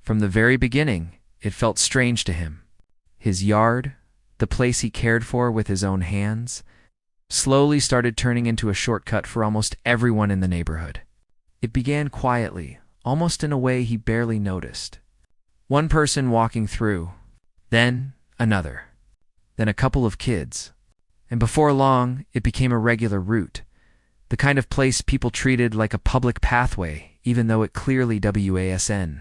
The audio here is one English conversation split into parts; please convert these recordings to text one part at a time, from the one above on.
From the very beginning, it felt strange to him. His yard, the place he cared for with his own hands, slowly started turning into a shortcut for almost everyone in the neighborhood. It began quietly, almost in a way he barely noticed. One person walking through, then another, then a couple of kids. And before long, it became a regular route, the kind of place people treated like a public pathway, even though it clearly wasn't.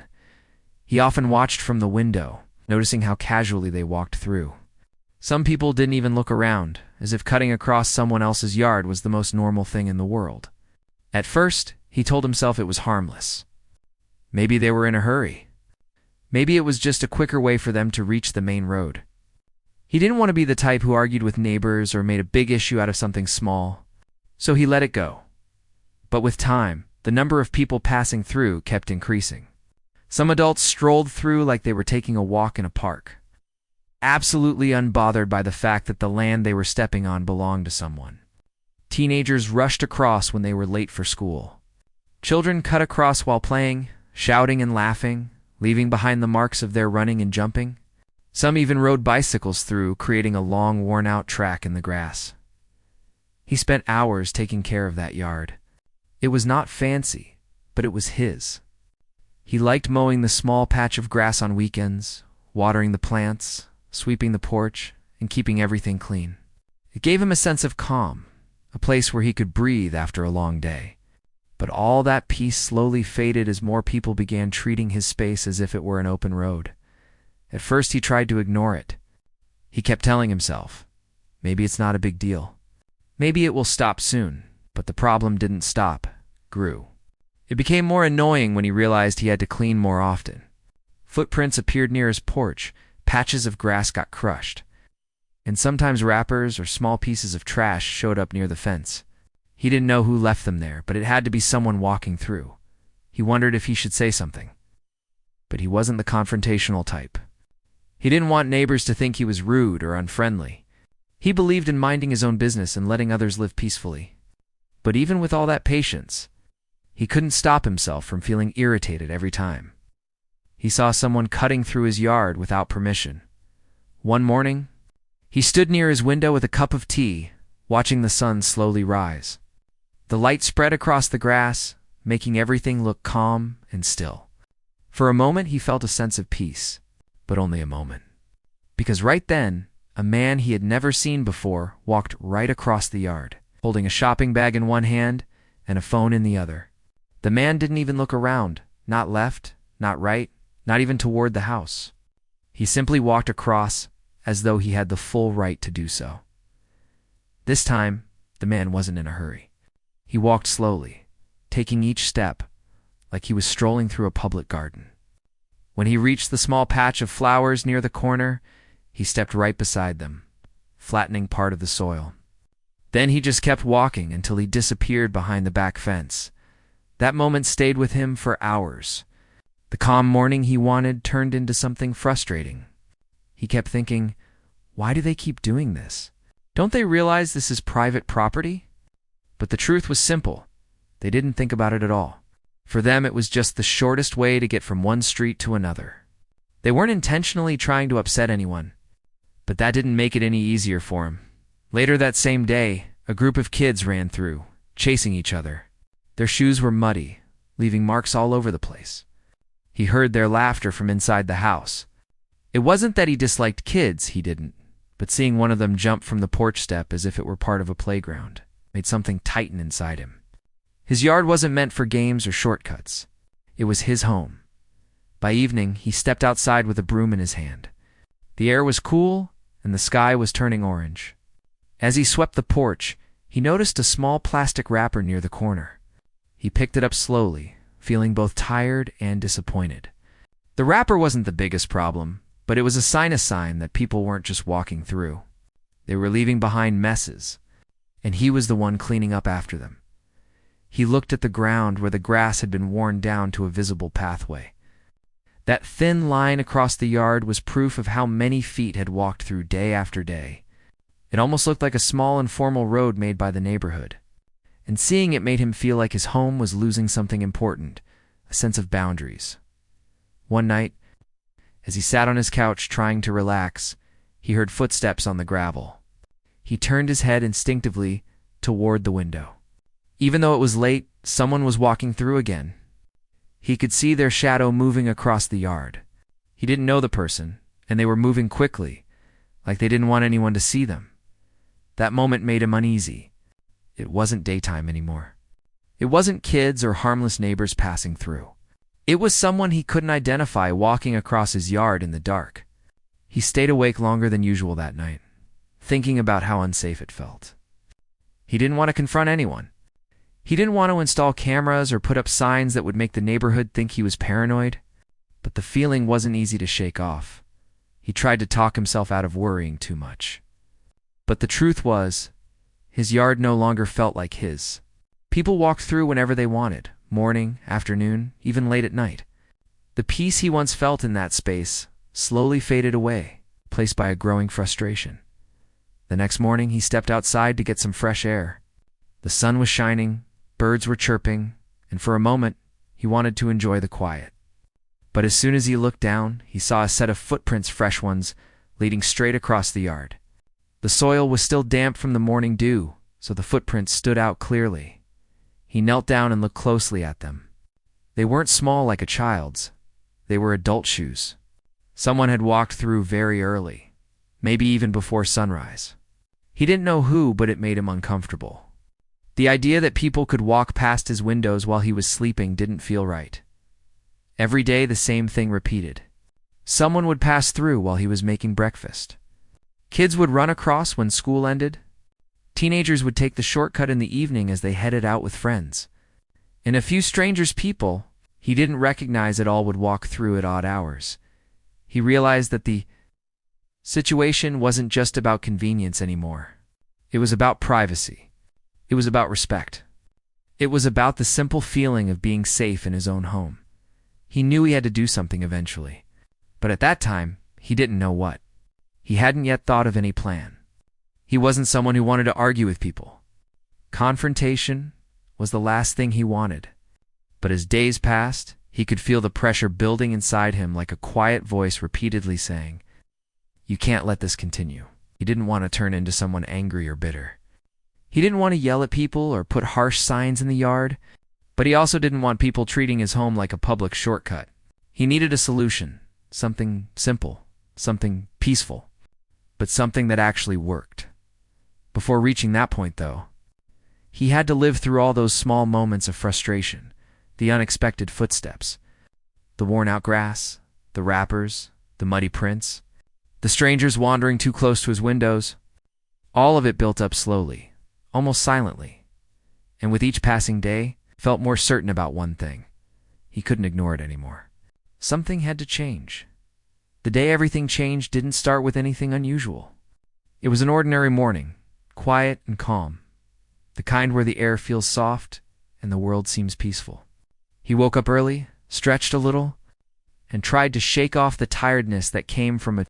He often watched from the window, noticing how casually they walked through. Some people didn't even look around, as if cutting across someone else's yard was the most normal thing in the world. At first, he told himself it was harmless. Maybe they were in a hurry. Maybe it was just a quicker way for them to reach the main road. He didn't want to be the type who argued with neighbors or made a big issue out of something small, so he let it go. But with time, the number of people passing through kept increasing. Some adults strolled through like they were taking a walk in a park, absolutely unbothered by the fact that the land they were stepping on belonged to someone. Teenagers rushed across when they were late for school. Children cut across while playing, shouting and laughing, leaving behind the marks of their running and jumping. Some even rode bicycles through, creating a long, worn-out track in the grass. He spent hours taking care of that yard. It was not fancy, but it was his. He liked mowing the small patch of grass on weekends, watering the plants, sweeping the porch, and keeping everything clean. It gave him a sense of calm, a place where he could breathe after a long day. But all that peace slowly faded as more people began treating his space as if it were an open road. At first he tried to ignore it. He kept telling himself, maybe it's not a big deal. Maybe it will stop soon, but the problem didn't stop, grew. It became more annoying when he realized he had to clean more often. Footprints appeared near his porch, patches of grass got crushed, and sometimes wrappers or small pieces of trash showed up near the fence. He didn't know who left them there, but it had to be someone walking through. He wondered if he should say something. But he wasn't the confrontational type. He didn't want neighbors to think he was rude or unfriendly. He believed in minding his own business and letting others live peacefully. But even with all that patience, he couldn't stop himself from feeling irritated every time he saw someone cutting through his yard without permission. One morning, he stood near his window with a cup of tea, watching the sun slowly rise. The light spread across the grass, making everything look calm and still. For a moment, he felt a sense of peace, but only a moment. Because right then, a man he had never seen before walked right across the yard, holding a shopping bag in one hand and a phone in the other. The man didn't even look around, not left, not right, not even toward the house. He simply walked across as though he had the full right to do so. This time, the man wasn't in a hurry. He walked slowly, taking each step like he was strolling through a public garden. When he reached the small patch of flowers near the corner, he stepped right beside them, flattening part of the soil. Then he just kept walking until he disappeared behind the back fence. That moment stayed with him for hours. The calm morning he wanted turned into something frustrating. He kept thinking, why do they keep doing this? Don't they realize this is private property? But the truth was simple. They didn't think about it at all. For them, it was just the shortest way to get from one street to another. They weren't intentionally trying to upset anyone, but that didn't make it any easier for him. Later that same day, a group of kids ran through, chasing each other. Their shoes were muddy, leaving marks all over the place. He heard their laughter from inside the house. It wasn't that he disliked kids, he didn't, but seeing one of them jump from the porch step as if it were part of a playground made something tighten inside him. His yard wasn't meant for games or shortcuts. It was his home. By evening, he stepped outside with a broom in his hand. The air was cool, and the sky was turning orange. As he swept the porch, he noticed a small plastic wrapper near the corner. He picked it up slowly, feeling both tired and disappointed. The wrapper wasn't the biggest problem, but it was a sign that people weren't just walking through. They were leaving behind messes, and he was the one cleaning up after them. He looked at the ground where the grass had been worn down to a visible pathway. That thin line across the yard was proof of how many feet had walked through day after day. It almost looked like a small informal road made by the neighborhood. And seeing it made him feel like his home was losing something important, a sense of boundaries. One night, As he sat on his couch trying to relax, he heard footsteps on the gravel. He turned his head instinctively toward the window. Even though it was late, someone was walking through again. He could see their shadow moving across the yard. He didn't know the person, and they were moving quickly, like they didn't want anyone to see them. That moment made him uneasy. It wasn't daytime anymore. It wasn't kids or harmless neighbors passing through. It was someone he couldn't identify walking across his yard in the dark. He stayed awake longer than usual that night, thinking about how unsafe it felt. He didn't want to confront anyone. He didn't want to install cameras or put up signs that would make the neighborhood think he was paranoid. But the feeling wasn't easy to shake off. He tried to talk himself out of worrying too much. But the truth was, his yard no longer felt like his. People walked through whenever they wanted, morning, afternoon, even late at night. The peace he once felt in that space slowly faded away, replaced by a growing frustration. The next morning, he stepped outside to get some fresh air. The sun was shining, birds were chirping, and for a moment, he wanted to enjoy the quiet. But as soon as he looked down, he saw a set of footprints, fresh ones, leading straight across the yard. The soil was still damp from the morning dew, so the footprints stood out clearly. He knelt down and looked closely at them. They weren't small like a child's. They were adult shoes. Someone had walked through very early, maybe even before sunrise. He didn't know who, but it made him uncomfortable. The idea that people could walk past his windows while he was sleeping didn't feel right. Every day the same thing repeated. Someone would pass through while he was making breakfast. Kids would run across when school ended. Teenagers would take the shortcut in the evening as they headed out with friends. And a few strangers, people he didn't recognize at all, would walk through at odd hours. He realized that the situation wasn't just about convenience anymore. It was about privacy. It was about respect. It was about the simple feeling of being safe in his own home. He knew he had to do something eventually, but at that time, he didn't know what. He hadn't yet thought of any plan. He wasn't someone who wanted to argue with people. Confrontation was the last thing he wanted. But as days passed, he could feel the pressure building inside him, like a quiet voice repeatedly saying, "You can't let this continue." He didn't want to turn into someone angry or bitter. He didn't want to yell at people or put harsh signs in the yard, but he also didn't want people treating his home like a public shortcut. He needed a solution, something simple, something peaceful, but something that actually worked. Before reaching that point, though, he had to live through all those small moments of frustration, the unexpected footsteps, the worn-out grass, the wrappers, the muddy prints, the strangers wandering too close to his windows. All of it built up slowly, almost silently, and with each passing day, felt more certain about one thing. He couldn't ignore it anymore. Something had to change. The day everything changed didn't start with anything unusual. It was an ordinary morning, quiet and calm, the kind where the air feels soft and the world seems peaceful. He woke up early, stretched a little, and tried to shake off the tiredness that came from a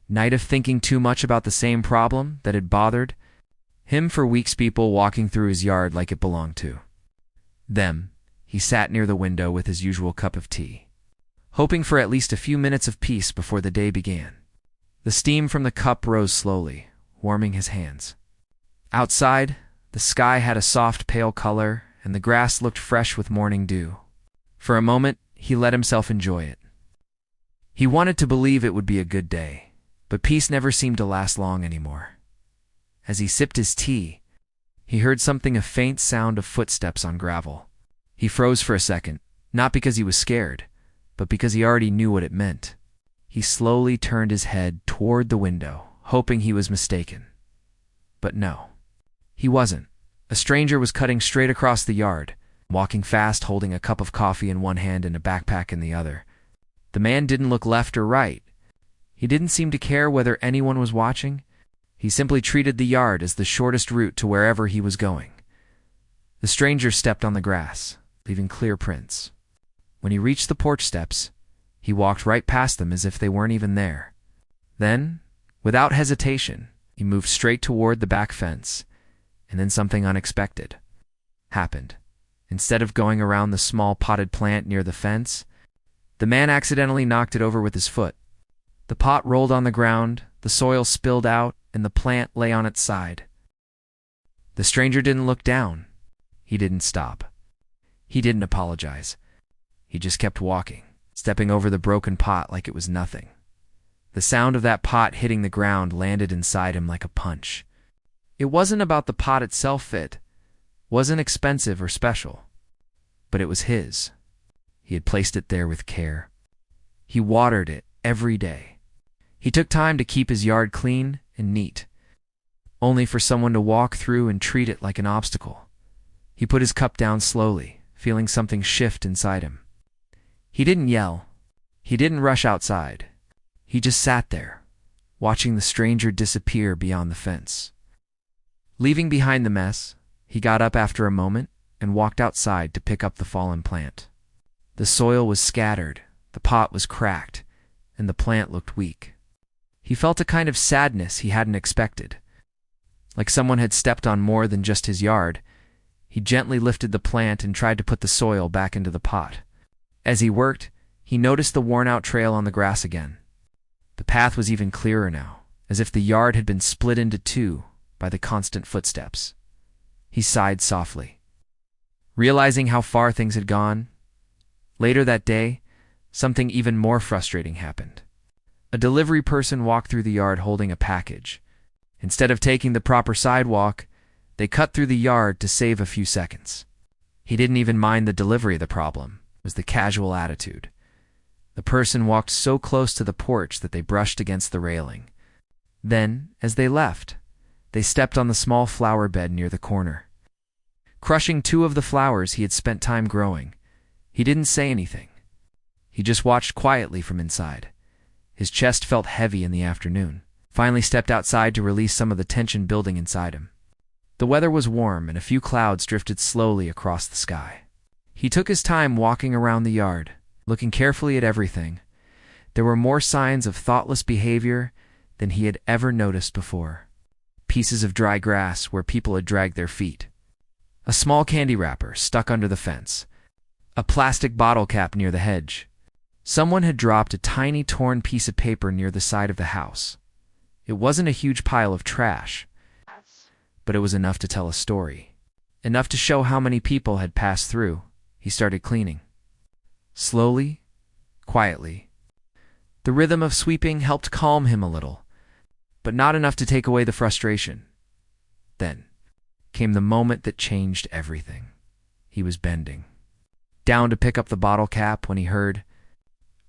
night of thinking too much about the same problem that had bothered him for weeks, people walking through his yard like it belonged to them. He sat near the window with his usual cup of tea, hoping for at least a few minutes of peace before the day began. The steam from the cup rose slowly, warming his hands. Outside, the sky had a soft, pale color, and the grass looked fresh with morning dew. For a moment, he let himself enjoy it. He wanted to believe it would be a good day, but peace never seemed to last long anymore. As he sipped his tea, he heard something, a faint sound of footsteps on gravel. He froze for a second, not because he was scared, but because he already knew what it meant. He slowly turned his head toward the window, hoping he was mistaken. But no, he wasn't. A stranger was cutting straight across the yard, walking fast, holding a cup of coffee in one hand and a backpack in the other. The man didn't look left or right. He didn't seem to care whether anyone was watching. He simply treated the yard as the shortest route to wherever he was going. The stranger stepped on the grass, leaving clear prints. When he reached the porch steps, he walked right past them as if they weren't even there. Then, without hesitation, he moved straight toward the back fence, and then something unexpected happened. Instead of going around the small potted plant near the fence, the man accidentally knocked it over with his foot. The pot rolled on the ground, the soil spilled out, and the plant lay on its side. The stranger didn't look down. He didn't stop. He didn't apologize. He just kept walking, stepping over the broken pot like it was nothing. The sound of that pot hitting the ground landed inside him like a punch. It wasn't about the pot itself. It wasn't expensive or special, but it was his. He had placed it there with care. He watered it every day. He took time to keep his yard clean and neat, only for someone to walk through and treat it like an obstacle. He put his cup down slowly, feeling something shift inside him. He didn't yell. He didn't rush outside. He just sat there, watching the stranger disappear beyond the fence. Leaving behind the mess, he got up after a moment and walked outside to pick up the fallen plant. The soil was scattered, the pot was cracked, and the plant looked weak. He felt a kind of sadness he hadn't expected. Like someone had stepped on more than just his yard. He gently lifted the plant and tried to put the soil back into the pot. As he worked, he noticed the worn-out trail on the grass again. The path was even clearer now, as if the yard had been split into two by the constant footsteps. He sighed softly, realizing how far things had gone. Later that day, something even more frustrating happened. A delivery person walked through the yard holding a package. Instead of taking the proper sidewalk, they cut through the yard to save a few seconds. He didn't even mind the delivery. The problem was the casual attitude. The person walked so close to the porch that they brushed against the railing. Then, as they left, they stepped on the small flower bed near the corner. Crushing two of the flowers he had spent time growing, he didn't say anything. He just watched quietly from inside. His chest felt heavy in the afternoon. Finally stepped outside to release some of the tension building inside him. The weather was warm and a few clouds drifted slowly across the sky. He took his time walking around the yard, looking carefully at everything. There were more signs of thoughtless behavior than he had ever noticed before. Pieces of dry grass where people had dragged their feet. A small candy wrapper stuck under the fence. A plastic bottle cap near the hedge. Someone had dropped a tiny torn piece of paper near the side of the house. It wasn't a huge pile of trash, but it was enough to tell a story. Enough to show how many people had passed through. He started cleaning. Slowly, quietly. The rhythm of sweeping helped calm him a little, but not enough to take away the frustration. Then came the moment that changed everything. He was bending down to pick up the bottle cap when he heard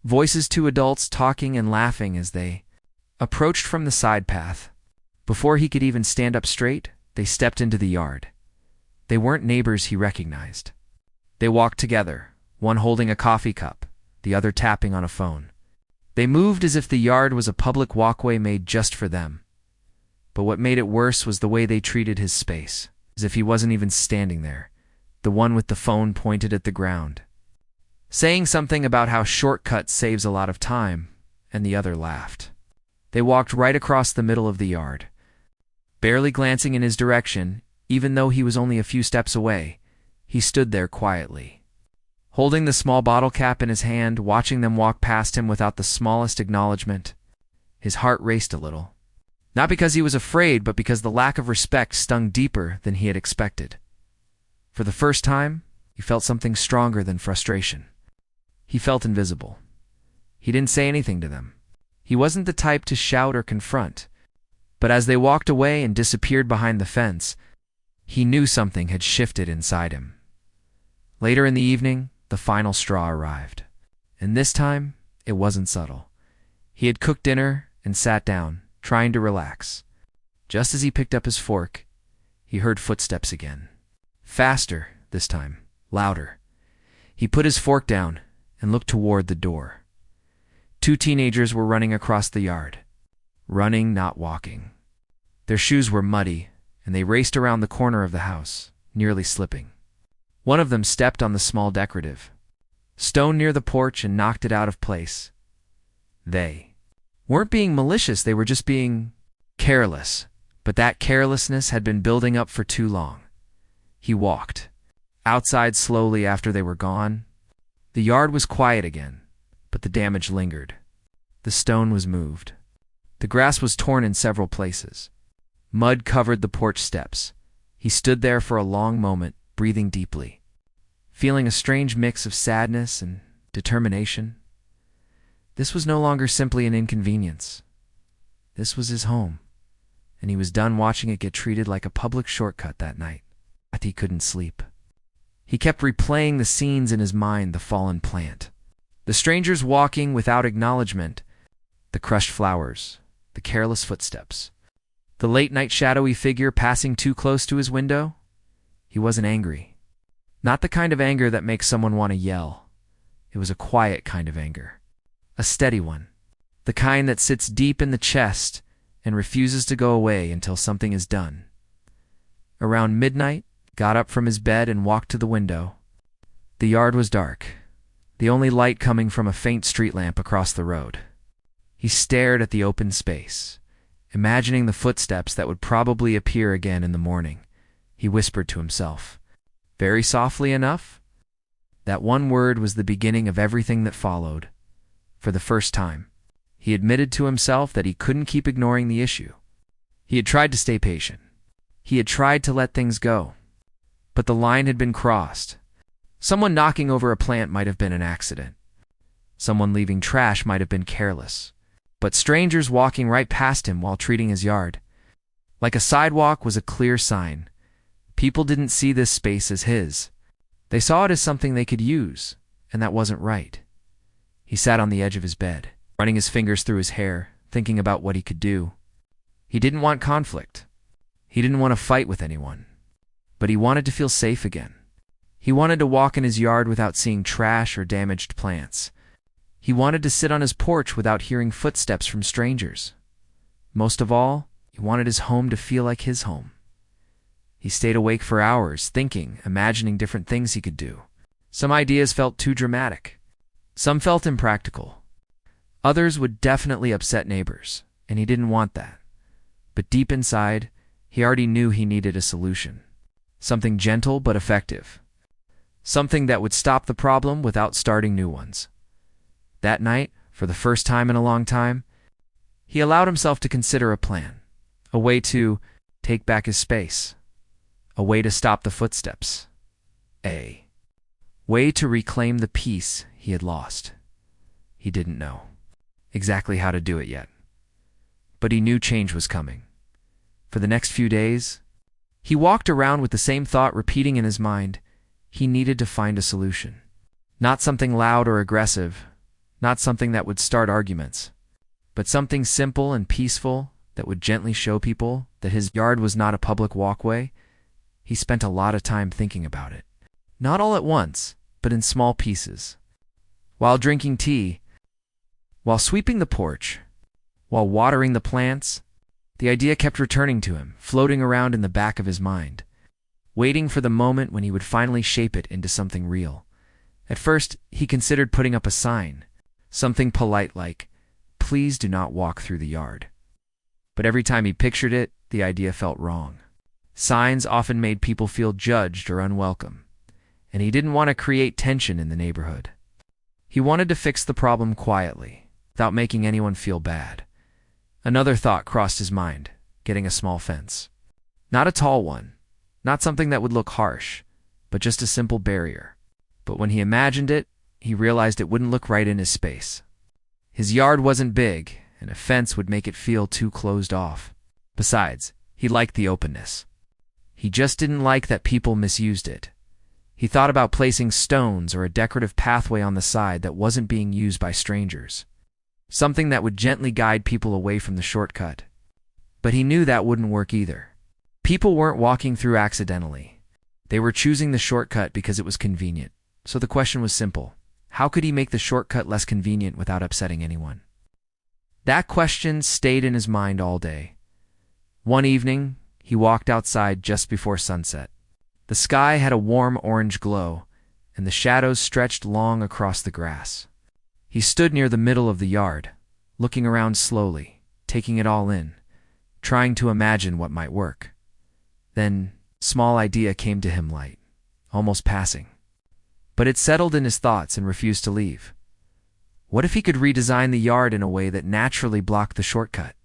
voices, two adults talking and laughing as they approached from the side path. Before he could even stand up straight, they stepped into the yard. They weren't neighbors he recognized. They walked together, one holding a coffee cup, the other tapping on a phone. They moved as if the yard was a public walkway made just for them. But what made it worse was the way they treated his space, as if he wasn't even standing there. The one with the phone pointed at the ground, saying something about how shortcut saves a lot of time, and the other laughed. They walked right across the middle of the yard. Barely glancing in his direction, even though he was only a few steps away, he stood there quietly, holding the small bottle cap in his hand, watching them walk past him without the smallest acknowledgement. His heart raced a little. Not because he was afraid, but because the lack of respect stung deeper than he had expected. For the first time, he felt something stronger than frustration. He felt invisible. He didn't say anything to them. He wasn't the type to shout or confront. But as they walked away and disappeared behind the fence, he knew something had shifted inside him. Later in the evening, the final straw arrived. And this time, it wasn't subtle. He had cooked dinner and sat down, trying to relax. Just as he picked up his fork, he heard footsteps again. Faster, this time, louder. He put his fork down and looked toward the door. Two teenagers were running across the yard. Running, not walking. Their shoes were muddy, and they raced around the corner of the house, nearly slipping. One of them stepped on the small decorative stone near the porch and knocked it out of place. They weren't being malicious, they were just being careless. But that carelessness had been building up for too long. He walked outside slowly after they were gone. The yard was quiet again, but the damage lingered. The stone was moved. The grass was torn in several places. Mud covered the porch steps. He stood there for a long moment, breathing deeply, feeling a strange mix of sadness and determination. This was no longer simply an inconvenience. This was his home, and he was done watching it get treated like a public shortcut that night. But he couldn't sleep. He kept replaying the scenes in his mind: the fallen plant, the strangers walking without acknowledgement, the crushed flowers, the careless footsteps, the late-night shadowy figure passing too close to his window. He wasn't angry. Not the kind of anger that makes someone want to yell. It was a quiet kind of anger. A steady one. The kind that sits deep in the chest and refuses to go away until something is done. Around midnight, got up from his bed and walked to the window. The yard was dark, the only light coming from a faint street lamp across the road. He stared at the open space, imagining the footsteps that would probably appear again in the morning. He whispered to himself, very softly enough. That one word was the beginning of everything that followed. For the first time, he admitted to himself that he couldn't keep ignoring the issue. He had tried to stay patient. He had tried to let things go. But the line had been crossed. Someone knocking over a plant might have been an accident. Someone leaving trash might have been careless. But strangers walking right past him while treating his yard like a sidewalk was a clear sign. People didn't see this space as his. They saw it as something they could use, and that wasn't right. He sat on the edge of his bed, running his fingers through his hair, thinking about what he could do. He didn't want conflict. He didn't want to fight with anyone. But he wanted to feel safe again. He wanted to walk in his yard without seeing trash or damaged plants. He wanted to sit on his porch without hearing footsteps from strangers. Most of all, he wanted his home to feel like his home. He stayed awake for hours, thinking, imagining different things he could do. Some ideas felt too dramatic. Some felt impractical. Others would definitely upset neighbors, and he didn't want that. But deep inside, he already knew he needed a solution. Something gentle but effective. Something that would stop the problem without starting new ones. That night, for the first time in a long time, he allowed himself to consider a plan. A way to take back his space. A way to stop the footsteps. A way to reclaim the peace he had lost. He didn't know exactly how to do it yet. But he knew change was coming. For the next few days, he walked around with the same thought repeating in his mind. He needed to find a solution. Not something loud or aggressive, not something that would start arguments, but something simple and peaceful that would gently show people that his yard was not a public walkway. He spent a lot of time thinking about it. Not all at once, but in small pieces. While drinking tea, while sweeping the porch, while watering the plants, the idea kept returning to him, floating around in the back of his mind, waiting for the moment when he would finally shape it into something real. At first, he considered putting up a sign, something polite like, "Please do not walk through the yard." But every time he pictured it, the idea felt wrong. Signs often made people feel judged or unwelcome, and he didn't want to create tension in the neighborhood. He wanted to fix the problem quietly, without making anyone feel bad. Another thought crossed his mind, getting a small fence. Not a tall one, not something that would look harsh, but just a simple barrier. But when he imagined it, he realized it wouldn't look right in his space. His yard wasn't big, and a fence would make it feel too closed off. Besides, he liked the openness. He just didn't like that people misused it. He thought about placing stones or a decorative pathway on the side that wasn't being used by strangers. Something that would gently guide people away from the shortcut. But he knew that wouldn't work either. People weren't walking through accidentally. They were choosing the shortcut because it was convenient. So the question was simple. How could he make the shortcut less convenient without upsetting anyone? That question stayed in his mind all day. One evening, he walked outside just before sunset. The sky had a warm orange glow, and the shadows stretched long across the grass. He stood near the middle of the yard, looking around slowly, taking it all in, trying to imagine what might work. Then, a small idea came to him light, almost passing. But it settled in his thoughts and refused to leave. What if he could redesign the yard in a way that naturally blocked the shortcut?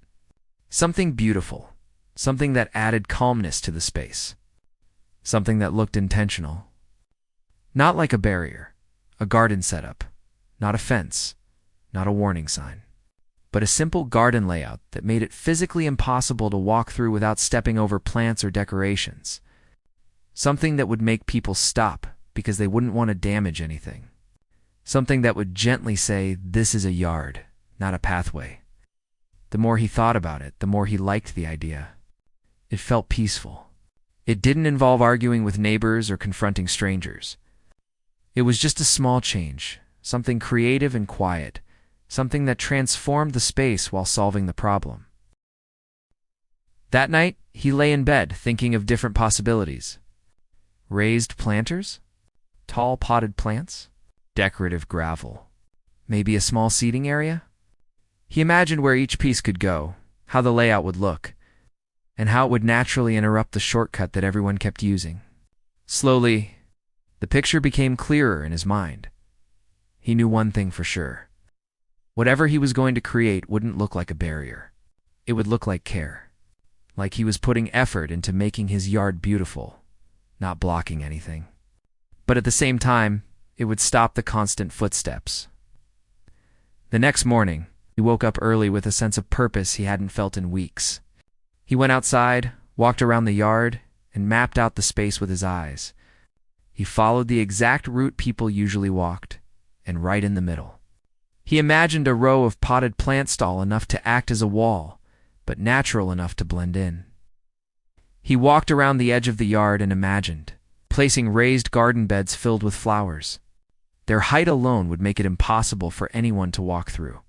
Something beautiful, something that added calmness to the space, something that looked intentional. Not like a barrier, a garden setup, not a fence, not a warning sign, but a simple garden layout that made it physically impossible to walk through without stepping over plants or decorations. Something that would make people stop because they wouldn't want to damage anything. Something that would gently say, this is a yard, not a pathway. The more he thought about it, the more he liked the idea. It felt peaceful. It didn't involve arguing with neighbors or confronting strangers. It was just a small change, something creative and quiet, something that transformed the space while solving the problem. That night, he lay in bed thinking of different possibilities. Raised planters? Tall potted plants? Decorative gravel? Maybe a small seating area? He imagined where each piece could go, how the layout would look, and how it would naturally interrupt the shortcut that everyone kept using. Slowly, the picture became clearer in his mind. He knew one thing for sure. Whatever he was going to create wouldn't look like a barrier. It would look like care. Like he was putting effort into making his yard beautiful, not blocking anything. But at the same time, it would stop the constant footsteps. The next morning, he woke up early with a sense of purpose he hadn't felt in weeks. He went outside, walked around the yard, and mapped out the space with his eyes. He followed the exact route people usually walked, and right in the middle. He imagined a row of potted plants tall enough to act as a wall, but natural enough to blend in. He walked around the edge of the yard and imagined, placing raised garden beds filled with flowers. Their height alone would make it impossible for anyone to walk through.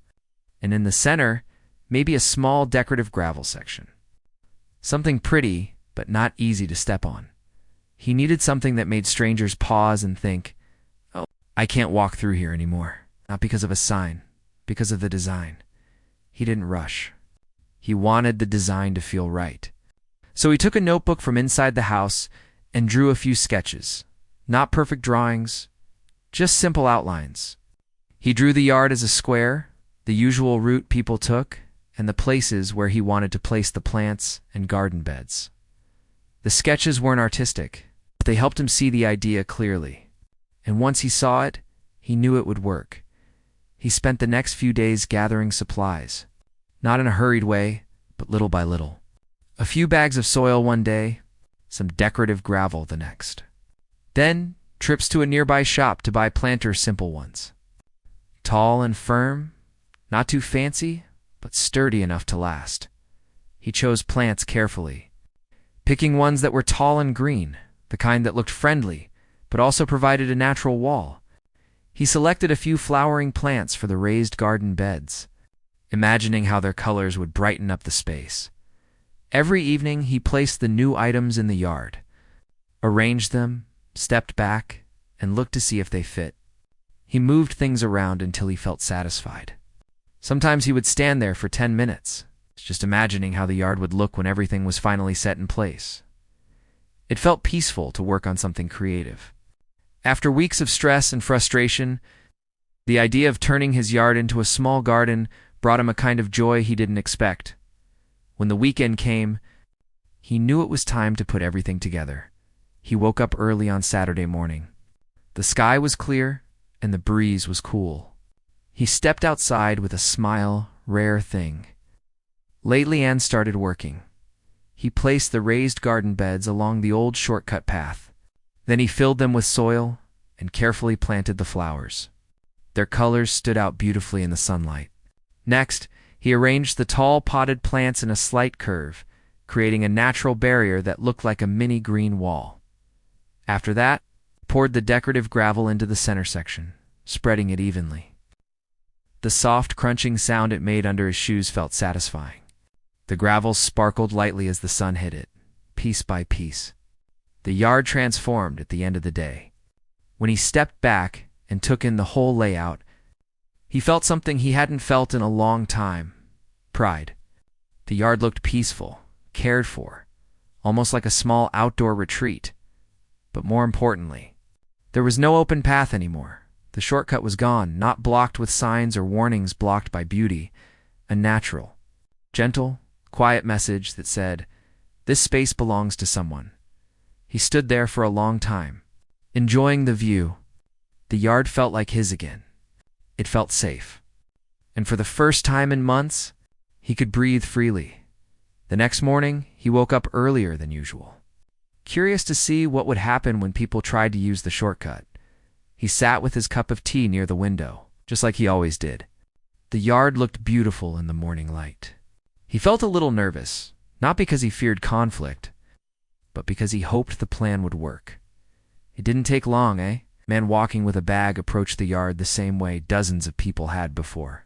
And in the center, maybe a small decorative gravel section. Something pretty, but not easy to step on. He needed something that made strangers pause and think, oh, I can't walk through here anymore. Not because of a sign, because of the design. He didn't rush. He wanted the design to feel right. So he took a notebook from inside the house and drew a few sketches. Not perfect drawings, just simple outlines. He drew the yard as a square, the usual route people took, and the places where he wanted to place the plants and garden beds. The sketches weren't artistic, but they helped him see the idea clearly. And once he saw it, he knew it would work. He spent the next few days gathering supplies, not in a hurried way, but little by little. A few bags of soil one day, some decorative gravel the next. Then, trips to a nearby shop to buy planters, simple ones. Tall and firm, not too fancy, but sturdy enough to last. He chose plants carefully, picking ones that were tall and green, the kind that looked friendly, but also provided a natural wall. He selected a few flowering plants for the raised garden beds, imagining how their colors would brighten up the space. Every evening, he placed the new items in the yard, arranged them, stepped back, and looked to see if they fit. He moved things around until he felt satisfied. Sometimes he would stand there for 10 minutes, just imagining how the yard would look when everything was finally set in place. It felt peaceful to work on something creative. After weeks of stress and frustration, the idea of turning his yard into a small garden brought him a kind of joy he didn't expect. When the weekend came, he knew it was time to put everything together. He woke up early on Saturday morning. The sky was clear, and the breeze was cool. He stepped outside with a smile, rare thing. Lately, Anne started working. He placed the raised garden beds along the old shortcut path. Then he filled them with soil and carefully planted the flowers. Their colors stood out beautifully in the sunlight. Next, he arranged the tall potted plants in a slight curve, creating a natural barrier that looked like a mini green wall. After that, poured the decorative gravel into the center section, spreading it evenly. The soft crunching sound it made under his shoes felt satisfying. The gravel sparkled lightly as the sun hit it, piece by piece. The yard transformed at the end of the day. When he stepped back and took in the whole layout, he felt something he hadn't felt in a long time: pride. The yard looked peaceful, cared for, almost like a small outdoor retreat. But more importantly, there was no open path anymore. The shortcut was gone, not blocked with signs or warnings blocked by beauty. A natural, gentle, quiet message that said, "This space belongs to someone." He stood there for a long time, enjoying the view. The yard felt like his again. It felt safe. And for the first time in months, he could breathe freely. The next morning, he woke up earlier than usual, curious to see what would happen when people tried to use the shortcut. He sat with his cup of tea near the window, just like he always did. The yard looked beautiful in the morning light. He felt a little nervous, not because he feared conflict, but because he hoped the plan would work. It didn't take long, eh? A man walking with a bag approached the yard the same way dozens of people had before.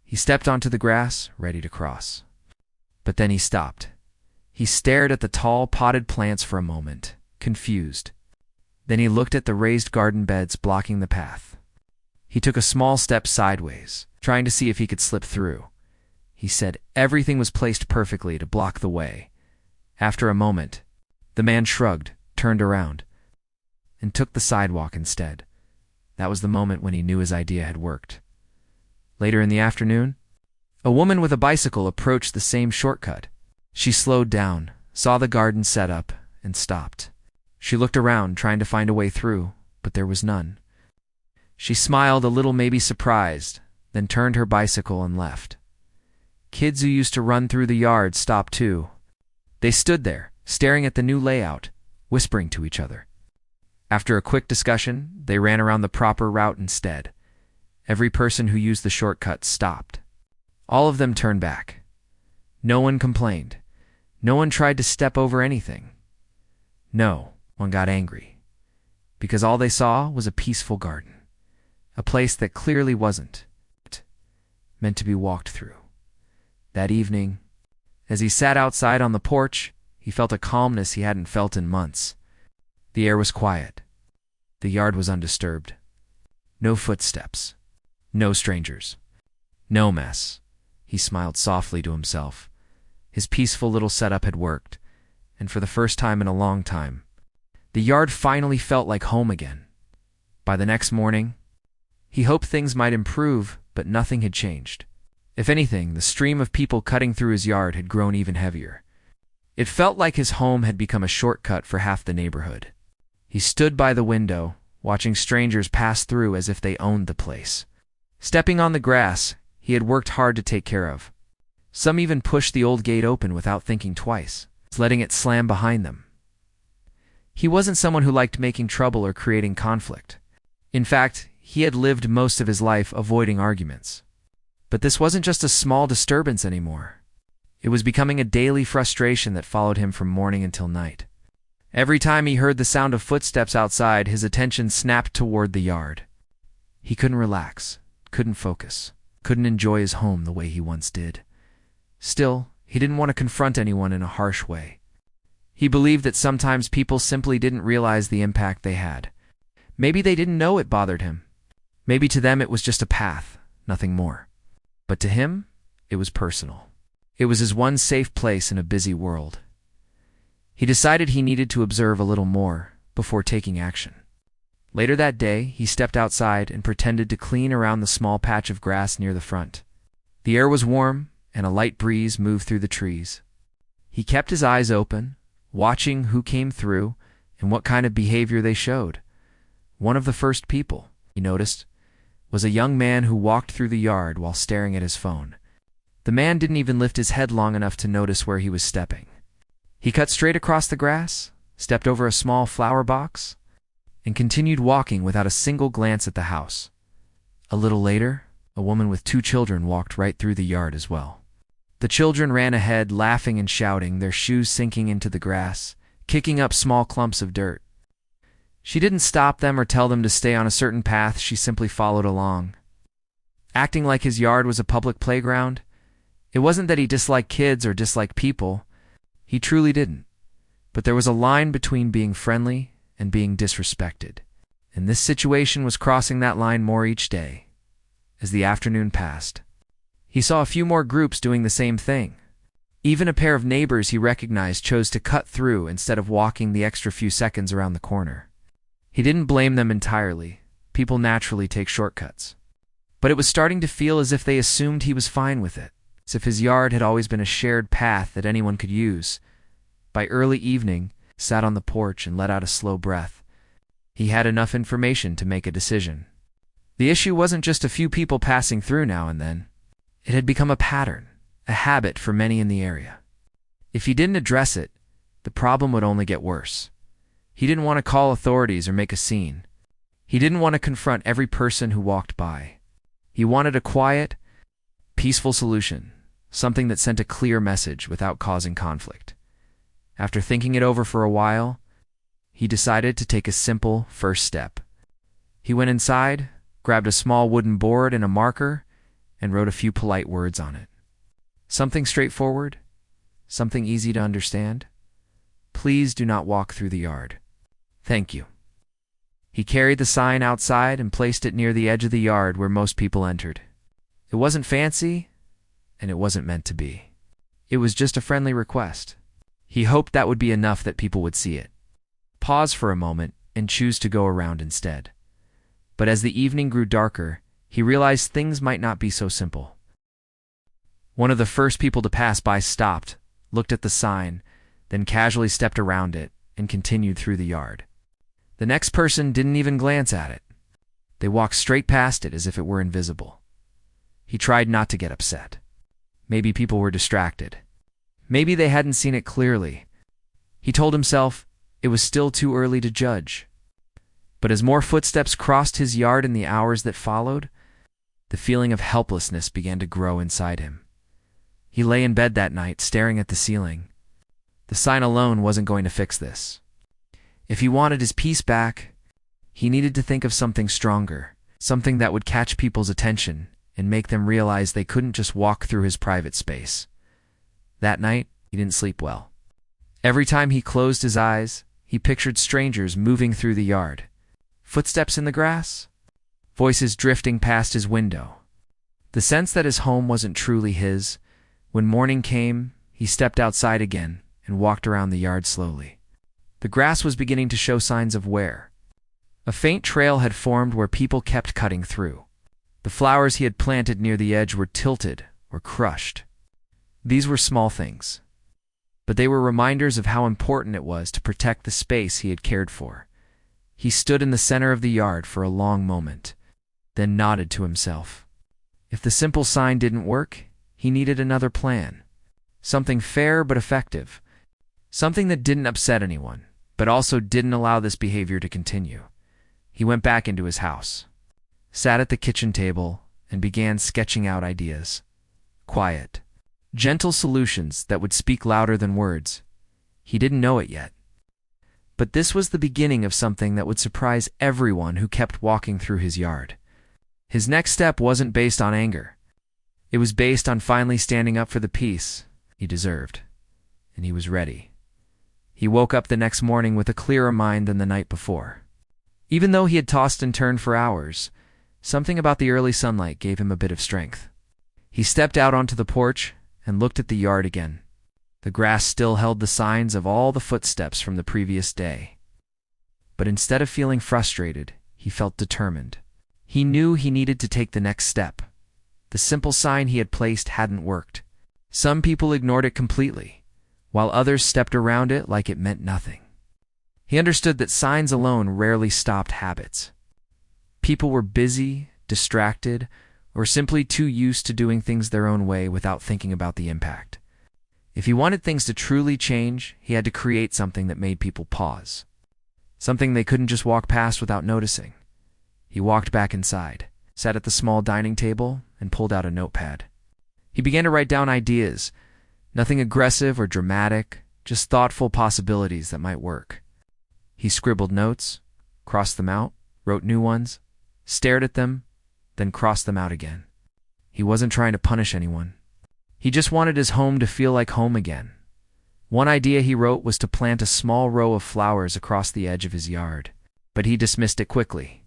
He stepped onto the grass, ready to cross. But then he stopped. He stared at the tall, potted plants for a moment, confused. Then he looked at the raised garden beds blocking the path. He took a small step sideways, trying to see if he could slip through. He said everything was placed perfectly to block the way. After a moment, the man shrugged, turned around, and took the sidewalk instead. That was the moment when he knew his idea had worked. Later in the afternoon, a woman with a bicycle approached the same shortcut. She slowed down, saw the garden set up, and stopped. She looked around, trying to find a way through, but there was none. She smiled a little, maybe surprised, then turned her bicycle and left. Kids who used to run through the yard stopped too. They stood there, staring at the new layout, whispering to each other. After a quick discussion, they ran around the proper route instead. Every person who used the shortcut stopped. All of them turned back. No one complained. No one tried to step over anything. No one got angry, because all they saw was a peaceful garden, a place that clearly wasn't meant to be walked through. That evening, as he sat outside on the porch, he felt a calmness he hadn't felt in months. The air was quiet. The yard was undisturbed. No footsteps. No strangers. No mess. He smiled softly to himself. His peaceful little setup had worked, and for the first time in a long time, the yard finally felt like home again. By the next morning, he hoped things might improve, but nothing had changed. If anything, the stream of people cutting through his yard had grown even heavier. It felt like his home had become a shortcut for half the neighborhood. He stood by the window, watching strangers pass through as if they owned the place. Stepping on the grass, he had worked hard to take care of. Some even pushed the old gate open without thinking twice, letting it slam behind them. He wasn't someone who liked making trouble or creating conflict. In fact, he had lived most of his life avoiding arguments. But this wasn't just a small disturbance anymore. It was becoming a daily frustration that followed him from morning until night. Every time he heard the sound of footsteps outside, his attention snapped toward the yard. He couldn't relax, couldn't focus, couldn't enjoy his home the way he once did. Still, he didn't want to confront anyone in a harsh way. He believed that sometimes people simply didn't realize the impact they had. Maybe they didn't know it bothered him. Maybe to them it was just a path, nothing more. But to him, it was personal. It was his one safe place in a busy world. He decided he needed to observe a little more before taking action. Later that day, he stepped outside and pretended to clean around the small patch of grass near the front. The air was warm, and a light breeze moved through the trees. He kept his eyes open, watching who came through and what kind of behavior they showed. One of the first people, he noticed, was a young man who walked through the yard while staring at his phone. The man didn't even lift his head long enough to notice where he was stepping. He cut straight across the grass, stepped over a small flower box, and continued walking without a single glance at the house. A little later, a woman with 2 children walked right through the yard as well. The children ran ahead, laughing and shouting, their shoes sinking into the grass, kicking up small clumps of dirt. She didn't stop them or tell them to stay on a certain path, she simply followed along. Acting like his yard was a public playground, it wasn't that he disliked kids or disliked people. He truly didn't. But there was a line between being friendly and being disrespected. And this situation was crossing that line more each day. As the afternoon passed, he saw a few more groups doing the same thing. Even a pair of neighbors he recognized chose to cut through instead of walking the extra few seconds around the corner. He didn't blame them entirely. People naturally take shortcuts. But it was starting to feel as if they assumed he was fine with it, as if his yard had always been a shared path that anyone could use. By early evening, he sat on the porch and let out a slow breath. He had enough information to make a decision. The issue wasn't just a few people passing through now and then. It had become a pattern, a habit for many in the area. If he didn't address it, the problem would only get worse. He didn't want to call authorities or make a scene. He didn't want to confront every person who walked by. He wanted a quiet, peaceful solution, something that sent a clear message without causing conflict. After thinking it over for a while, he decided to take a simple first step. He went inside, grabbed a small wooden board and a marker, and wrote a few polite words on it. Something straightforward, something easy to understand. Please do not walk through the yard. Thank you. He carried the sign outside and placed it near the edge of the yard where most people entered. It wasn't fancy, and it wasn't meant to be. It was just a friendly request. He hoped that would be enough that people would see it, pause for a moment, and choose to go around instead. But as the evening grew darker, he realized things might not be so simple. One of the first people to pass by stopped, looked at the sign, then casually stepped around it and continued through the yard. The next person didn't even glance at it. They walked straight past it as if it were invisible. He tried not to get upset. Maybe people were distracted. Maybe they hadn't seen it clearly. He told himself it was still too early to judge. But as more footsteps crossed his yard in the hours that followed, the feeling of helplessness began to grow inside him. He lay in bed that night, staring at the ceiling. The sign alone wasn't going to fix this. If he wanted his peace back, he needed to think of something stronger, something that would catch people's attention and make them realize they couldn't just walk through his private space. That night, he didn't sleep well. Every time he closed his eyes, he pictured strangers moving through the yard. Footsteps in the grass, voices drifting past his window. The sense that his home wasn't truly his. When morning came, he stepped outside again and walked around the yard slowly. The grass was beginning to show signs of wear. A faint trail had formed where people kept cutting through. The flowers he had planted near the edge were tilted or crushed. These were small things, but they were reminders of how important it was to protect the space he had cared for. He stood in the center of the yard for a long moment, then nodded to himself. If the simple sign didn't work, he needed another plan. Something fair but effective. Something that didn't upset anyone, but also didn't allow this behavior to continue. He went back into his house, sat at the kitchen table, and began sketching out ideas. Quiet, gentle solutions that would speak louder than words. He didn't know it yet. But this was the beginning of something that would surprise everyone who kept walking through his yard. His next step wasn't based on anger. It was based on finally standing up for the peace he deserved. And he was ready. He woke up the next morning with a clearer mind than the night before. Even though he had tossed and turned for hours, something about the early sunlight gave him a bit of strength. He stepped out onto the porch and looked at the yard again. The grass still held the signs of all the footsteps from the previous day. But instead of feeling frustrated, he felt determined. He knew he needed to take the next step. The simple sign he had placed hadn't worked. Some people ignored it completely, while others stepped around it like it meant nothing. He understood that signs alone rarely stopped habits. People were busy, distracted, or simply too used to doing things their own way without thinking about the impact. If he wanted things to truly change, he had to create something that made people pause. Something they couldn't just walk past without noticing. He walked back inside, sat at the small dining table, and pulled out a notepad. He began to write down ideas, nothing aggressive or dramatic, just thoughtful possibilities that might work. He scribbled notes, crossed them out, wrote new ones, stared at them, then crossed them out again. He wasn't trying to punish anyone. He just wanted his home to feel like home again. One idea he wrote was to plant a small row of flowers across the edge of his yard, but he dismissed it quickly.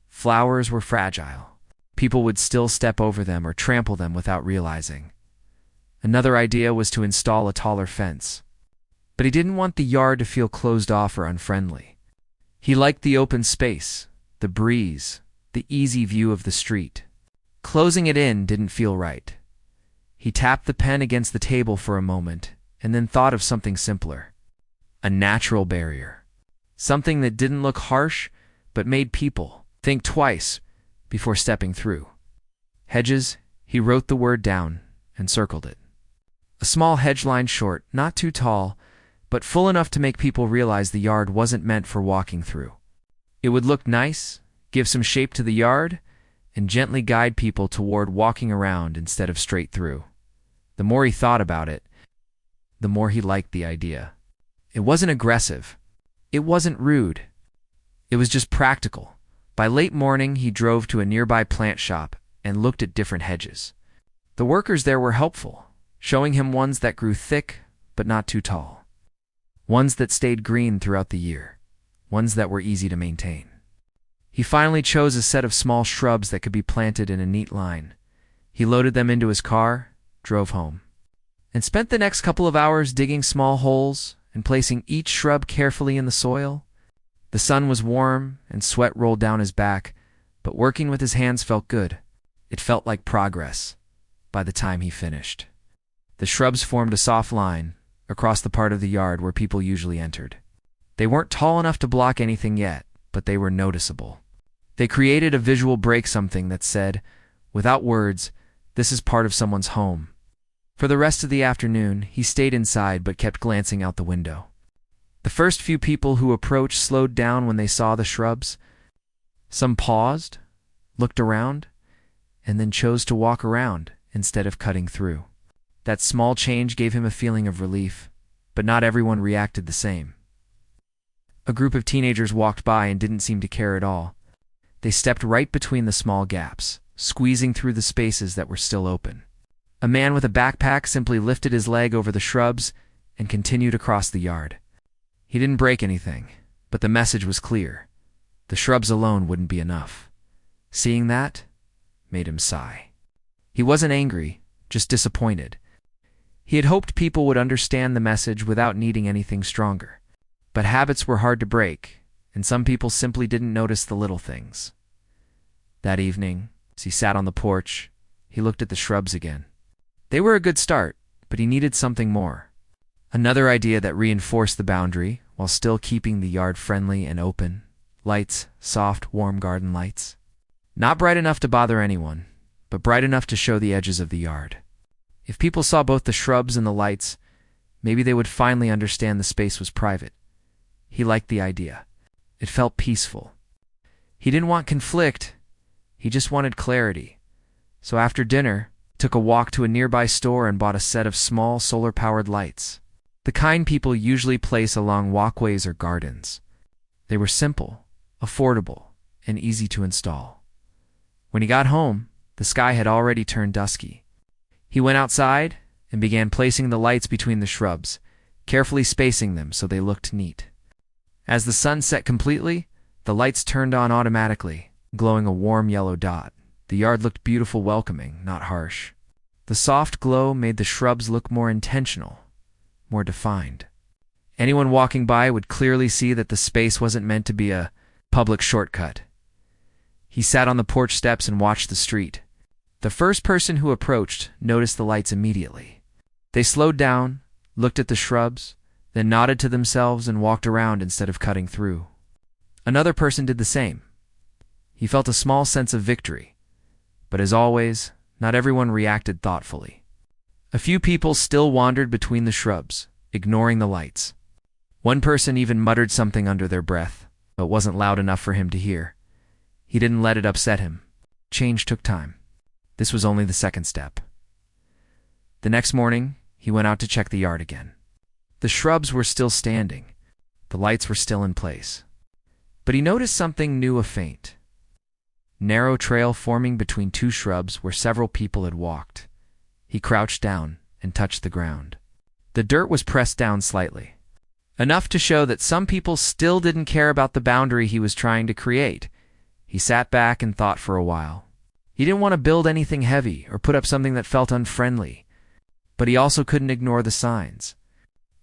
Flowers were fragile. People would still step over them or trample them without realizing. Another idea was to install a taller fence, but he didn't want the yard to feel closed off or unfriendly. He liked the open space, the the breeze, the easy view of the street. Closing it in didn't feel right. He tapped the pen against the table for a moment and then thought of something simpler. A natural barrier. Something that didn't look harsh but made people think twice before stepping through. Hedges, he wrote the word down and circled it. A small hedge line short, not too tall, but full enough to make people realize the yard wasn't meant for walking through. It would look nice, give some shape to the yard, and gently guide people toward walking around instead of straight through. The more he thought about it, the more he liked the idea. It wasn't aggressive. It wasn't rude. It was just practical. By late morning, he drove to a nearby plant shop and looked at different hedges. The workers there were helpful, showing him ones that grew thick but not too tall. Ones that stayed green throughout the year. Ones that were easy to maintain. He finally chose a set of small shrubs that could be planted in a neat line. He loaded them into his car, drove home, and spent the next couple of hours digging small holes and placing each shrub carefully in the soil. The sun was warm and sweat rolled down his back, but working with his hands felt good. It felt like progress by the time he finished. The shrubs formed a soft line across the part of the yard where people usually entered. They weren't tall enough to block anything yet, but they were noticeable. They created a visual break, something that said, without words, this is part of someone's home. For the rest of the afternoon, he stayed inside but kept glancing out the window. The first few people who approached slowed down when they saw the shrubs. Some paused, looked around, and then chose to walk around instead of cutting through. That small change gave him a feeling of relief, but not everyone reacted the same. A group of teenagers walked by and didn't seem to care at all. They stepped right between the small gaps, squeezing through the spaces that were still open. A man with a backpack simply lifted his leg over the shrubs and continued across the yard. He didn't break anything, but the message was clear. The shrubs alone wouldn't be enough. Seeing that made him sigh. He wasn't angry, just disappointed. He had hoped people would understand the message without needing anything stronger. But habits were hard to break, and some people simply didn't notice the little things. That evening, as he sat on the porch, he looked at the shrubs again. They were a good start, but he needed something more. Another idea that reinforced the boundary while still keeping the yard friendly and open. Lights, soft, warm garden lights. Not bright enough to bother anyone, but bright enough to show the edges of the yard. If people saw both the shrubs and the lights, maybe they would finally understand the space was private. He liked the idea. It felt peaceful. He didn't want conflict. He just wanted clarity. So after dinner, took a walk to a nearby store and bought a set of small solar-powered lights. The kind people usually place along walkways or gardens. They were simple, affordable, and easy to install. When he got home, the sky had already turned dusky. He went outside and began placing the lights between the shrubs, carefully spacing them so they looked neat. As the sun set completely, the lights turned on automatically, glowing a warm yellow dot. The yard looked beautiful, welcoming, not harsh. The soft glow made the shrubs look more intentional, more defined. Anyone walking by would clearly see that the space wasn't meant to be a public shortcut. He sat on the porch steps and watched the street. The first person who approached noticed the lights immediately. They slowed down, looked at the shrubs, then nodded to themselves and walked around instead of cutting through. Another person did the same. He felt a small sense of victory. But as always, not everyone reacted thoughtfully. A few people still wandered between the shrubs, ignoring the lights. One person even muttered something under their breath, but wasn't loud enough for him to hear. He didn't let it upset him. Change took time. This was only the second step. The next morning, he went out to check the yard again. The shrubs were still standing. The lights were still in place. But he noticed something new, a faint, narrow trail forming between two shrubs where several people had walked. He crouched down and touched the ground. The dirt was pressed down slightly, enough to show that some people still didn't care about the boundary he was trying to create. He sat back and thought for a while. He didn't want to build anything heavy or put up something that felt unfriendly, but he also couldn't ignore the signs.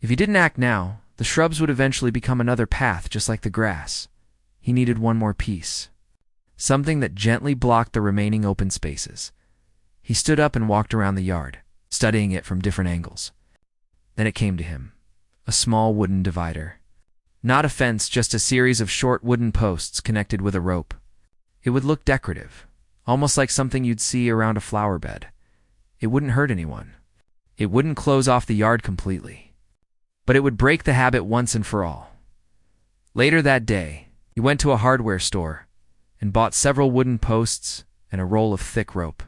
If he didn't act now, the shrubs would eventually become another path just like the grass. He needed one more piece. something that gently blocked the remaining open spaces. He stood up and walked around the yard, studying it from different angles. Then it came to him, a small wooden divider. Not a fence, just a series of short wooden posts connected with a rope. It would look decorative, almost like something you'd see around a flower bed. It wouldn't hurt anyone. It wouldn't close off the yard completely. But it would break the habit once and for all. Later that day, he went to a hardware store and bought several wooden posts and a roll of thick rope.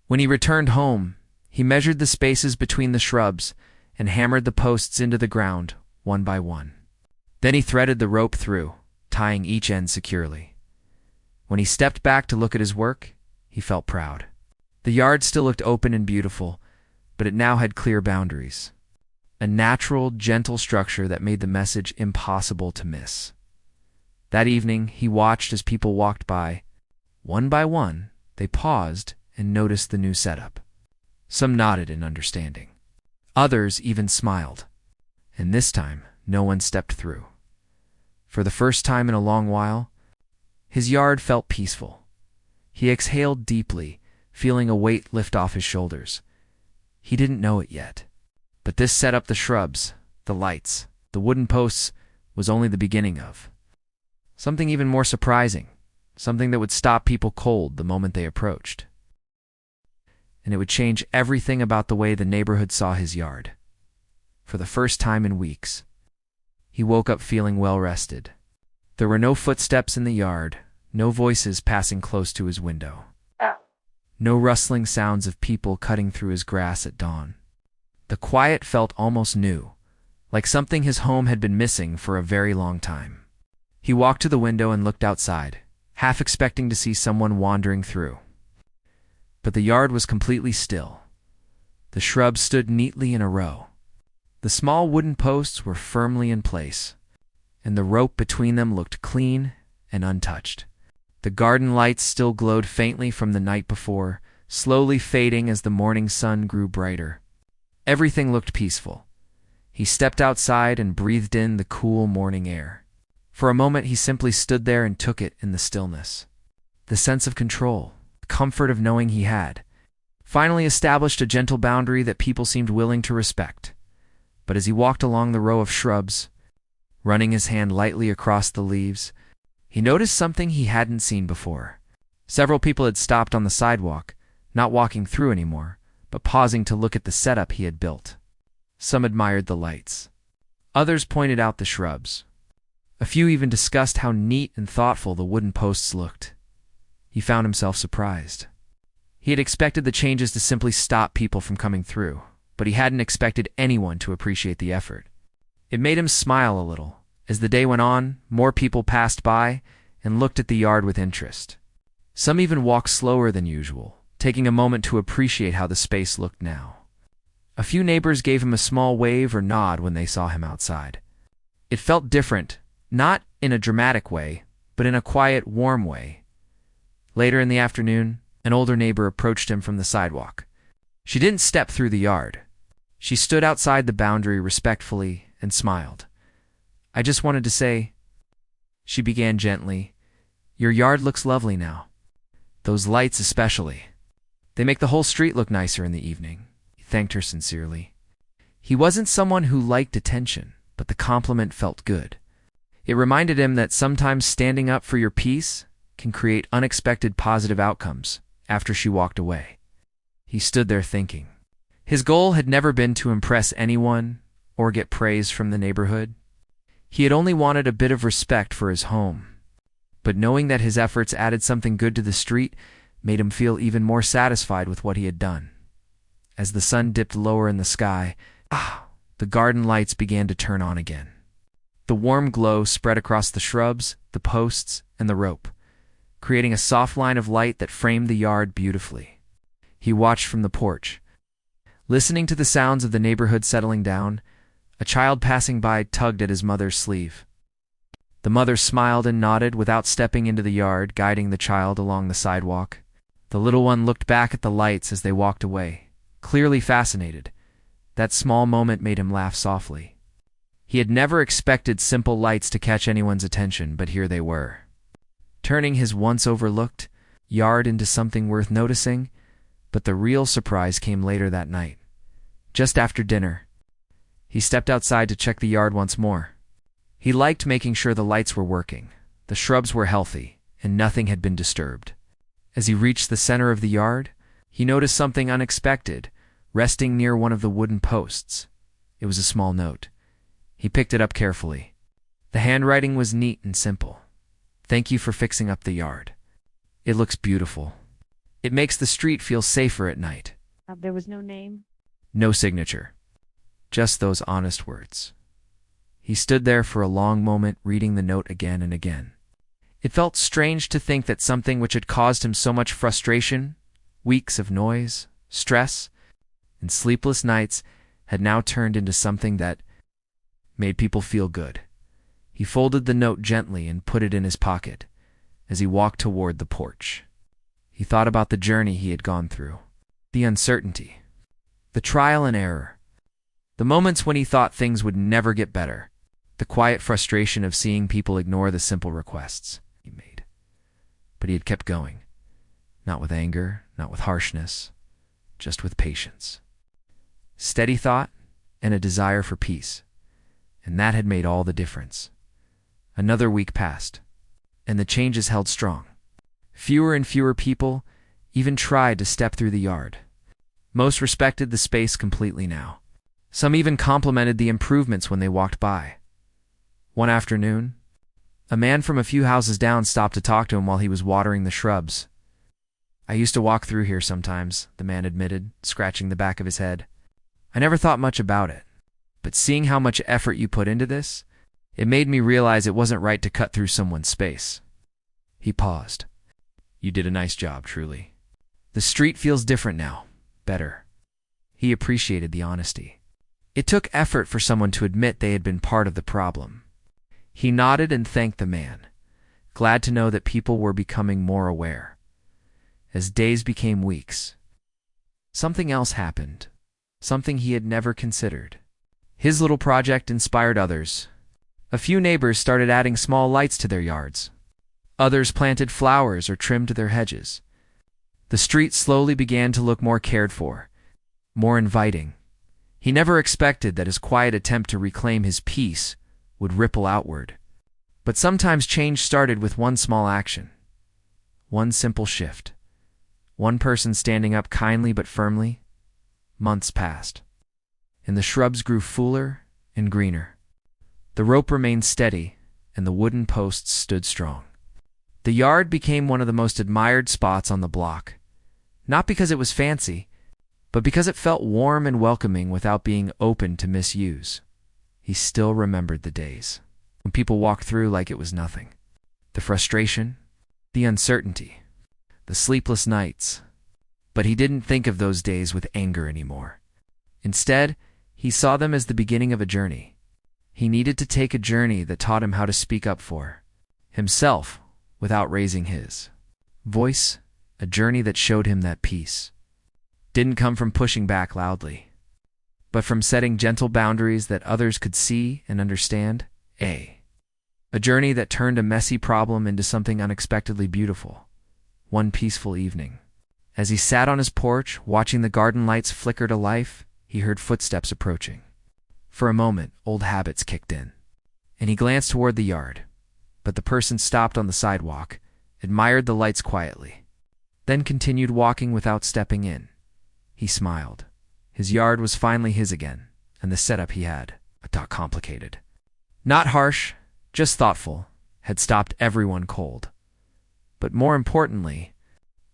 When he returned home, he measured the spaces between the shrubs and hammered the posts into the ground, one by one. Then he threaded the rope through, tying each end securely. When he stepped back to look at his work, he felt proud. The yard still looked open and beautiful, but it now had clear boundaries. A natural, gentle structure that made the message impossible to miss. That evening, he watched as people walked by. One by one, they paused and noticed the new setup. Some nodded in understanding. Others even smiled. And this time, no one stepped through. For the first time in a long while, his yard felt peaceful. He exhaled deeply, feeling a weight lift off his shoulders. He didn't know it yet. But this set up the shrubs, the lights, the wooden posts was only the beginning of something even more surprising, something that would stop people cold the moment they approached. And it would change everything about the way the neighborhood saw his yard. For the first time in weeks, he woke up feeling well-rested. There were no footsteps in the yard, no voices passing close to his window. No rustling sounds of people cutting through his grass at dawn. The quiet felt almost new, like something his home had been missing for a very long time. He walked to the window and looked outside, half expecting to see someone wandering through. But the yard was completely still. The shrubs stood neatly in a row. The small wooden posts were firmly in place, and the rope between them looked clean and untouched. The garden lights still glowed faintly from the night before, slowly fading as the morning sun grew brighter. Everything looked peaceful. He stepped outside and breathed in the cool morning air. For a moment he simply stood there and took it in the stillness. The sense of control, the comfort of knowing he had finally established a gentle boundary that people seemed willing to respect. But as he walked along the row of shrubs, running his hand lightly across the leaves, he noticed something he hadn't seen before. Several people had stopped on the sidewalk, not walking through anymore, but pausing to look at the setup he had built. Some admired the lights. Others pointed out the shrubs. A few even discussed how neat and thoughtful the wooden posts looked. He found himself surprised. He had expected the changes to simply stop people from coming through, but he hadn't expected anyone to appreciate the effort. It made him smile a little. As the day went on, more people passed by and looked at the yard with interest. Some even walked slower than usual, taking a moment to appreciate how the space looked now. A few neighbors gave him a small wave or nod when they saw him outside. It felt different, not in a dramatic way, but in a quiet, warm way. Later in the afternoon, an older neighbor approached him from the sidewalk. She didn't step through the yard. She stood outside the boundary respectfully and smiled. "I just wanted to say," she began gently, "your yard looks lovely now. Those lights especially. They make the whole street look nicer in the evening." He thanked her sincerely. He wasn't someone who liked attention, but the compliment felt good. It reminded him that sometimes standing up for your peace can create unexpected positive outcomes. After she walked away, he stood there thinking. His goal had never been to impress anyone or get praise from the neighborhood. He had only wanted a bit of respect for his home. But knowing that his efforts added something good to the street made him feel even more satisfied with what he had done. As the sun dipped lower in the sky, the garden lights began to turn on again. The warm glow spread across the shrubs, the posts, and the rope, creating a soft line of light that framed the yard beautifully. He watched from the porch. Listening to the sounds of the neighborhood settling down, a child passing by tugged at his mother's sleeve. The mother smiled and nodded without stepping into the yard, guiding the child along the sidewalk. The little one looked back at the lights as they walked away, clearly fascinated. That small moment made him laugh softly. He had never expected simple lights to catch anyone's attention, but here they were. turning his once overlooked yard into something worth noticing. But the real surprise came later that night. Just after dinner, he stepped outside to check the yard once more. He liked making sure the lights were working, the shrubs were healthy, and nothing had been disturbed. As he reached the center of the yard, he noticed something unexpected, resting near one of the wooden posts. It was a small note. He picked it up carefully. The handwriting was neat and simple. "Thank you for fixing up the yard. It looks beautiful. It makes the street feel safer at night." There was no name? No signature. Just those honest words. He stood there for a long moment, reading the note again and again. It felt strange to think that something which had caused him so much frustration, weeks of noise, stress, and sleepless nights, had now turned into something that made people feel good. He folded the note gently and put it in his pocket as he walked toward the porch. He thought about the journey he had gone through, the uncertainty, the trial and error, the moments when he thought things would never get better, the quiet frustration of seeing people ignore the simple requests he made. But he had kept going, not with anger, not with harshness, just with patience. Steady thought and a desire for peace, and that had made all the difference. Another week passed, and the changes held strong. Fewer and fewer people even tried to step through the yard. Most respected the space completely now. Some even complimented the improvements when they walked by. One afternoon, a man from a few houses down stopped to talk to him while he was watering the shrubs. "I used to walk through here sometimes," the man admitted, scratching the back of his head. "I never thought much about it, but seeing how much effort you put into this, it made me realize it wasn't right to cut through someone's space." He paused. "You did a nice job, truly. The street feels different now, better." He appreciated the honesty. It took effort for someone to admit they had been part of the problem. He nodded and thanked the man, glad to know that people were becoming more aware. As days became weeks, something else happened, something he had never considered. His little project inspired others. A few neighbors started adding small lights to their yards. Others planted flowers or trimmed their hedges. The street slowly began to look more cared for, more inviting. He never expected that his quiet attempt to reclaim his peace would ripple outward. But sometimes change started with one small action, one simple shift, one person standing up kindly but firmly. Months passed, and the shrubs grew fuller and greener. The rope remained steady, and the wooden posts stood strong. The yard became one of the most admired spots on the block, not because it was fancy, but because it felt warm and welcoming without being open to misuse. He still remembered the days when people walked through like it was nothing. The frustration, the uncertainty, the sleepless nights. But he didn't think of those days with anger anymore. Instead, he saw them as the beginning of a journey. He needed to take a journey that taught him how to speak up for himself without raising his voice, a journey that showed him that peace didn't come from pushing back loudly, but from setting gentle boundaries that others could see and understand. A journey that turned a messy problem into something unexpectedly beautiful. One peaceful evening, as he sat on his porch watching the garden lights flicker to life, he heard footsteps approaching. For a moment, old habits kicked in, and he glanced toward the yard. But the person stopped on the sidewalk, admired the lights quietly, then continued walking without stepping in. He smiled. His yard was finally his again, and the setup he had, complicated, not harsh, just thoughtful, had stopped everyone cold. But more importantly,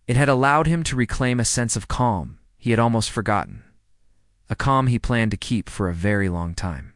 it had allowed him to reclaim a sense of calm he had almost forgotten, a calm he planned to keep for a very long time.